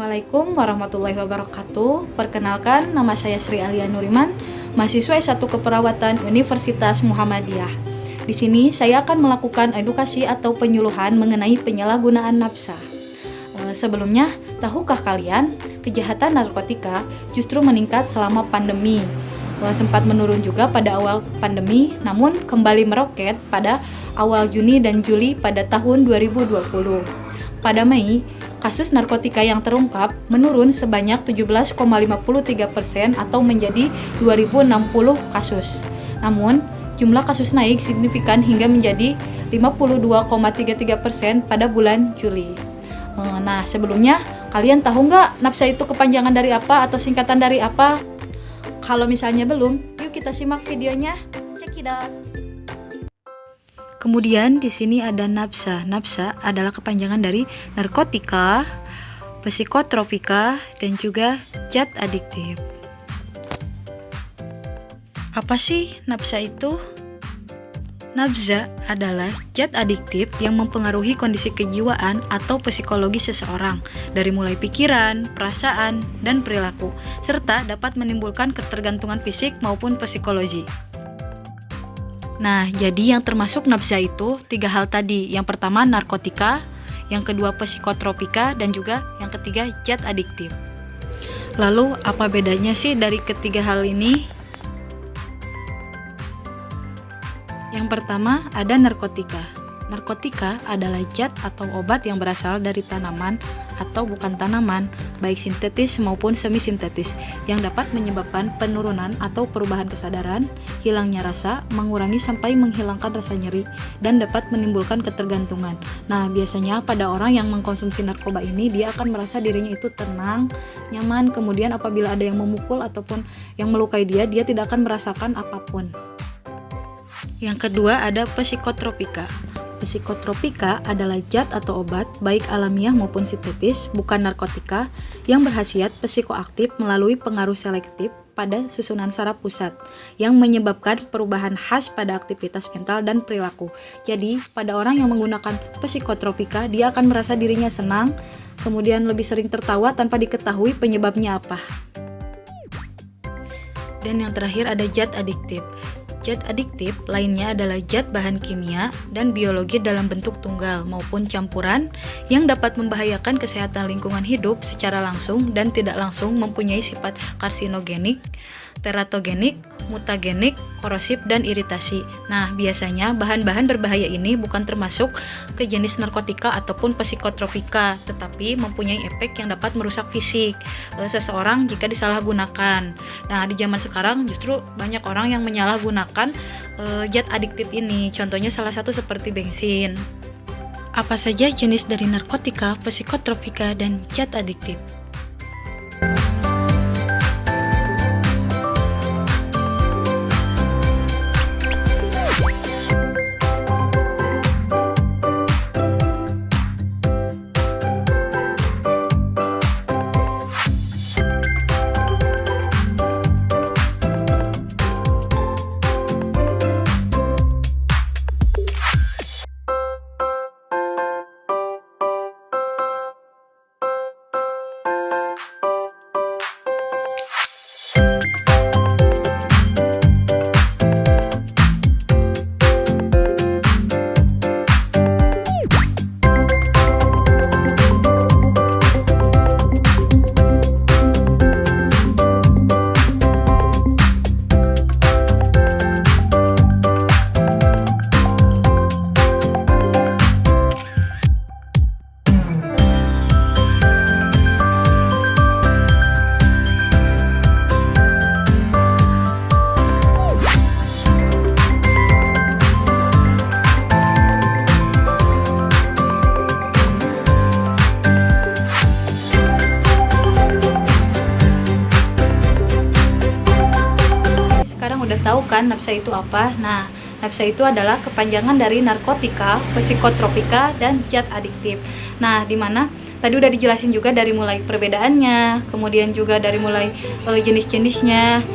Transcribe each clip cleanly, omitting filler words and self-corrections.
Assalamualaikum warahmatullahi wabarakatuh. Perkenalkan, nama saya Sri Alia Nuriman, mahasiswa S1 Keperawatan Universitas Muhammadiyah. Di sini saya akan melakukan edukasi atau penyuluhan mengenai penyalahgunaan nafsa. Sebelumnya, tahukah kalian kejahatan narkotika justru meningkat selama pandemi? Sempat menurun juga pada awal pandemi, namun kembali meroket pada awal Juni dan Juli pada tahun 2020. Pada Mei, kasus narkotika yang terungkap menurun sebanyak 17,53% atau menjadi 2060 kasus. Namun, jumlah kasus naik signifikan hingga menjadi 52,33% pada bulan Juli. Nah, sebelumnya kalian tahu nggak nafsa itu kepanjangan dari apa atau singkatan dari apa? Kalau misalnya belum, yuk kita simak videonya. Check it out. Kemudian di sini ada nafsa. Nafsa adalah kepanjangan dari narkotika, psikotropika, dan juga zat adiktif. Apa sih nafsa itu? Nafsa adalah zat adiktif yang mempengaruhi kondisi kejiwaan atau psikologi seseorang, dari mulai pikiran, perasaan, dan perilaku, serta dapat menimbulkan ketergantungan fisik maupun psikologi. Nah, jadi yang termasuk nafsa itu 3 hal tadi. Yang pertama narkotika, yang kedua psikotropika, dan juga yang ketiga zat adiktif. Lalu apa bedanya sih dari ketiga hal ini? Yang pertama ada narkotika. Narkotika adalah zat atau obat yang berasal dari tanaman atau bukan tanaman, baik sintetis maupun semi-sintetis, yang dapat menyebabkan penurunan atau perubahan kesadaran, hilangnya rasa, mengurangi sampai menghilangkan rasa nyeri, dan dapat menimbulkan ketergantungan. Nah, biasanya pada orang yang mengkonsumsi narkoba ini, dia akan merasa dirinya itu tenang, nyaman, kemudian apabila ada yang memukul ataupun yang melukai dia, dia tidak akan merasakan apapun. Yang kedua ada psikotropika. Psikotropika adalah zat atau obat, baik alamiah maupun sintetis, bukan narkotika, yang berkhasiat psikoaktif melalui pengaruh selektif pada susunan saraf pusat, yang menyebabkan perubahan khas pada aktivitas mental dan perilaku. Jadi, pada orang yang menggunakan psikotropika, dia akan merasa dirinya senang, kemudian lebih sering tertawa tanpa diketahui penyebabnya apa. Dan yang terakhir ada zat adiktif. Zat adiktif lainnya adalah zat bahan kimia dan biologi dalam bentuk tunggal maupun campuran yang dapat membahayakan kesehatan lingkungan hidup secara langsung dan tidak langsung, mempunyai sifat karsinogenik, teratogenik, mutagenik, korosif, dan iritasi. Nah, biasanya bahan-bahan berbahaya ini bukan termasuk ke jenis narkotika ataupun psikotropika, tetapi mempunyai efek yang dapat merusak fisik seseorang jika disalahgunakan. Nah, di zaman sekarang justru banyak orang yang menyalahgunakan zat adiktif ini. Contohnya salah satu seperti bensin. Apa saja jenis dari narkotika, psikotropika, dan zat adiktif? Udah tahu kan nafsa itu apa? Nah, nafsa itu adalah kepanjangan dari narkotika, psikotropika, dan zat adiktif. Nah, di mana tadi udah dijelasin juga dari mulai perbedaannya, kemudian juga dari mulai jenis-jenisnya,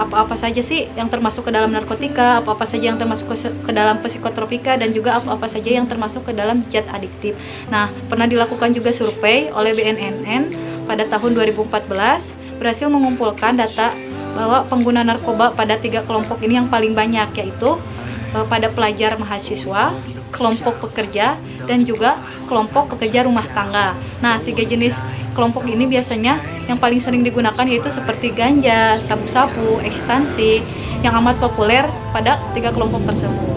apa-apa saja sih yang termasuk ke dalam narkotika, apa-apa saja yang termasuk ke dalam psikotropika, dan juga apa-apa saja yang termasuk ke dalam zat adiktif. Nah, pernah dilakukan juga survei oleh BNNN pada tahun 2014, berhasil mengumpulkan data bahwa pengguna narkoba pada 3 kelompok ini yang paling banyak, yaitu pada pelajar mahasiswa, kelompok pekerja, dan juga kelompok pekerja rumah tangga. Nah, 3 jenis kelompok ini biasanya yang paling sering digunakan yaitu seperti ganja, sabu-sabu, ekstansi, yang amat populer pada 3 kelompok tersebut.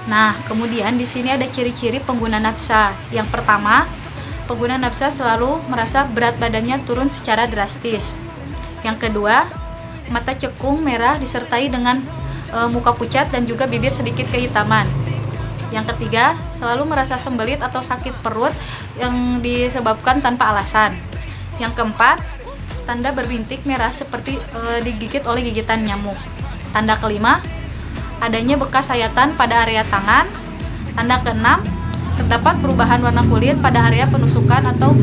Nah, kemudian di sini ada ciri-ciri pengguna nafsa. Yang pertama, pengguna nafsa selalu merasa berat badannya turun secara drastis. Yang kedua, mata cekung merah disertai dengan muka pucat dan juga bibir sedikit kehitaman. Yang ketiga, selalu merasa sembelit atau sakit perut yang disebabkan tanpa alasan. Yang keempat, tanda berbintik merah seperti digigit oleh gigitan nyamuk. Tanda kelima, adanya bekas sayatan pada area tangan. Tanda keenam, terdapat perubahan warna kulit pada area penusukan atau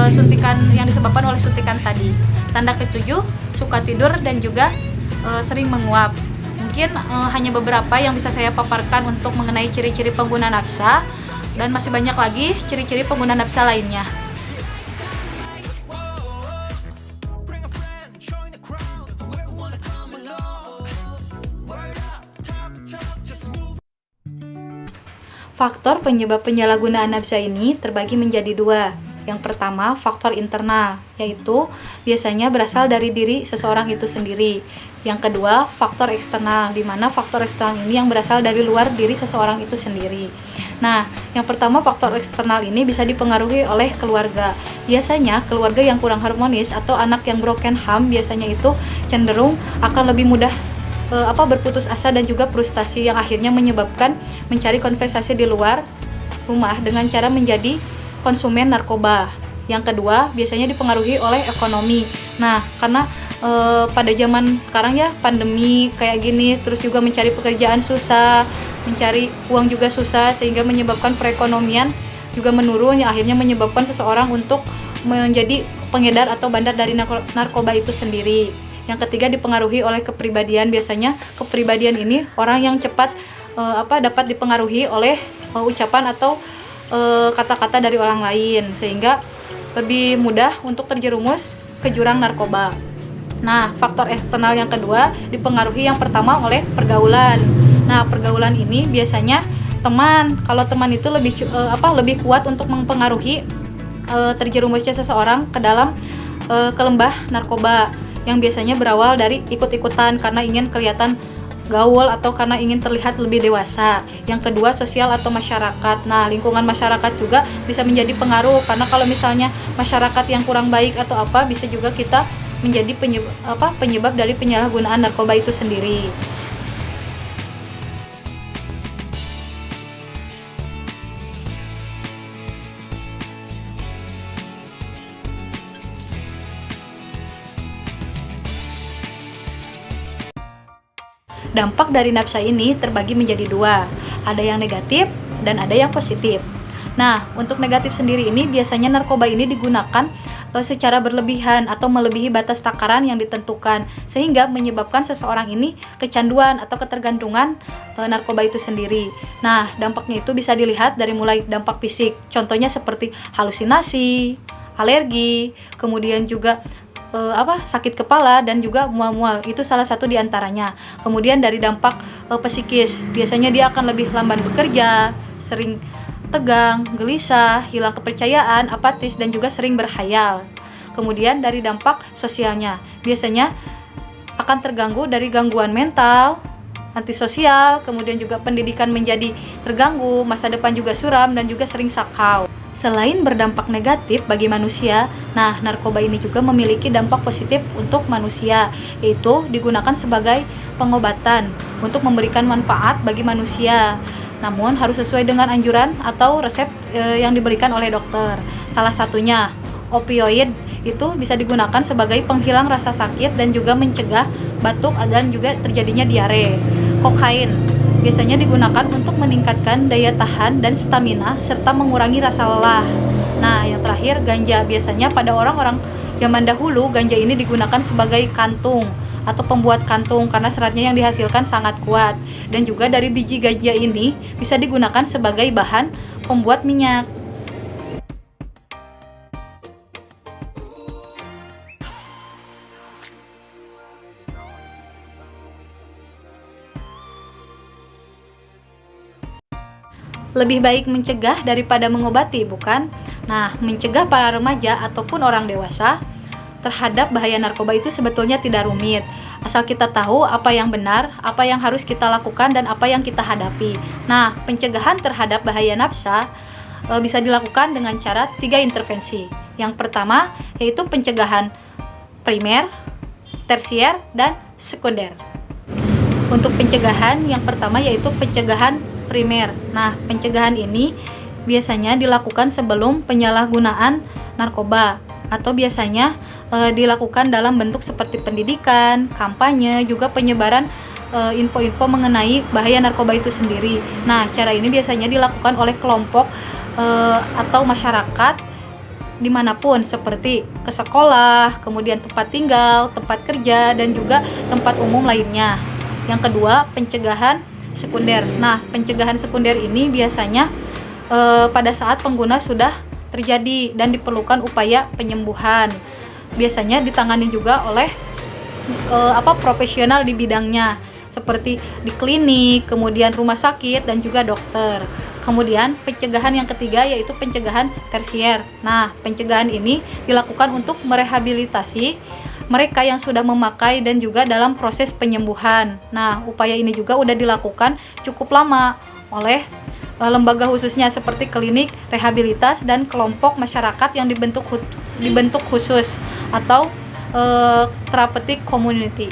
suntikan yang disebabkan oleh suntikan tadi. Tanda ketujuh, suka tidur dan juga sering menguap. Mungkin hanya beberapa yang bisa saya paparkan untuk mengenai ciri-ciri pengguna nafsa, dan masih banyak lagi ciri-ciri pengguna nafsa lainnya. Faktor penyebab penyalahgunaan nafsa ini terbagi menjadi 2. Yang pertama, faktor internal, yaitu biasanya berasal dari diri seseorang itu sendiri. Yang kedua, faktor eksternal, di mana faktor eksternal ini yang berasal dari luar diri seseorang itu sendiri. Nah, yang pertama, faktor eksternal ini bisa dipengaruhi oleh keluarga. Biasanya, keluarga yang kurang harmonis atau anak yang broken home biasanya itu cenderung akan lebih mudah berputus asa dan juga frustasi, yang akhirnya menyebabkan mencari kompensasi di luar rumah dengan cara menjadi konsumen narkoba. Yang kedua, biasanya dipengaruhi oleh ekonomi. Nah, karena pada zaman sekarang ya, pandemi kayak gini, terus juga mencari pekerjaan susah, mencari uang juga susah, sehingga menyebabkan perekonomian juga menurun, yang akhirnya menyebabkan seseorang untuk menjadi pengedar atau bandar dari narkoba itu sendiri. Yang ketiga, dipengaruhi oleh kepribadian. Biasanya kepribadian ini orang yang cepat dapat dipengaruhi oleh ucapan atau kata-kata dari orang lain, sehingga lebih mudah untuk terjerumus ke jurang narkoba. Nah, faktor eksternal yang kedua dipengaruhi yang pertama oleh pergaulan. Nah, pergaulan ini biasanya teman. Kalau teman itu lebih kuat untuk mempengaruhi terjerumusnya seseorang ke dalam ke lembah narkoba, yang biasanya berawal dari ikut-ikutan karena ingin kelihatan gaul atau karena ingin terlihat lebih dewasa. Yang kedua, sosial atau masyarakat. Nah, lingkungan masyarakat juga bisa menjadi pengaruh, karena kalau misalnya masyarakat yang kurang baik atau apa, bisa juga kita menjadi penyebab dari penyalahgunaan narkoba itu sendiri. Dampak dari nafsa ini terbagi menjadi 2, ada yang negatif dan ada yang positif. Nah, untuk negatif sendiri ini biasanya narkoba ini digunakan secara berlebihan atau melebihi batas takaran yang ditentukan, sehingga menyebabkan seseorang ini kecanduan atau ketergantungan narkoba itu sendiri. Nah, dampaknya itu bisa dilihat dari mulai dampak fisik, contohnya seperti halusinasi, alergi, kemudian juga sakit kepala dan juga mual-mual, itu salah satu diantaranya. Kemudian dari dampak psikis, biasanya dia akan lebih lamban bekerja, sering tegang, gelisah, hilang kepercayaan, apatis, dan juga sering berhayal. Kemudian dari dampak sosialnya, biasanya akan terganggu dari gangguan mental, antisosial, kemudian juga pendidikan menjadi terganggu, masa depan juga suram, dan juga sering sakau. Selain berdampak negatif bagi manusia, nah, narkoba ini juga memiliki dampak positif untuk manusia, yaitu digunakan sebagai pengobatan untuk memberikan manfaat bagi manusia. Namun harus sesuai dengan anjuran atau resep yang diberikan oleh dokter. Salah satunya opioid itu bisa digunakan sebagai penghilang rasa sakit dan juga mencegah batuk dan juga terjadinya diare. Kokain biasanya digunakan untuk meningkatkan daya tahan dan stamina serta mengurangi rasa lelah. Nah, yang terakhir terakhir, ganja. Biasanya pada orang-orang zaman dahulu, ganja ini digunakan sebagai kantung atau pembuat kantung karena seratnya yang dihasilkan sangat kuat. Dan juga dari biji ganja ini bisa digunakan sebagai bahan pembuat minyak. Lebih baik mencegah daripada mengobati, bukan? Nah, mencegah para remaja ataupun orang dewasa terhadap bahaya narkoba itu sebetulnya tidak rumit. Asal kita tahu apa yang benar, apa yang harus kita lakukan, dan apa yang kita hadapi. Nah, pencegahan terhadap bahaya nafsa bisa dilakukan dengan cara 3 intervensi. Yang pertama yaitu pencegahan primer, tersier, dan sekunder. Untuk pencegahan yang pertama yaitu pencegahan primer. Nah, pencegahan ini biasanya dilakukan sebelum penyalahgunaan narkoba atau biasanya dilakukan dalam bentuk seperti pendidikan, kampanye, juga penyebaran info-info mengenai bahaya narkoba itu sendiri. Nah, cara ini biasanya dilakukan oleh kelompok atau masyarakat dimanapun, seperti ke sekolah, kemudian tempat tinggal, tempat kerja, dan juga tempat umum lainnya. Yang kedua, pencegahan sekunder. Nah, pencegahan sekunder ini biasanya pada saat pengguna sudah terjadi dan diperlukan upaya penyembuhan. Biasanya ditangani juga oleh profesional di bidangnya, seperti di klinik, kemudian rumah sakit, dan juga dokter. Kemudian pencegahan yang ketiga yaitu pencegahan tersier. Nah, pencegahan ini dilakukan untuk merehabilitasi mereka yang sudah memakai dan juga dalam proses penyembuhan. Nah, upaya ini juga udah dilakukan cukup lama oleh lembaga khususnya seperti klinik, rehabilitas, dan kelompok masyarakat yang dibentuk khusus atau therapeutic community.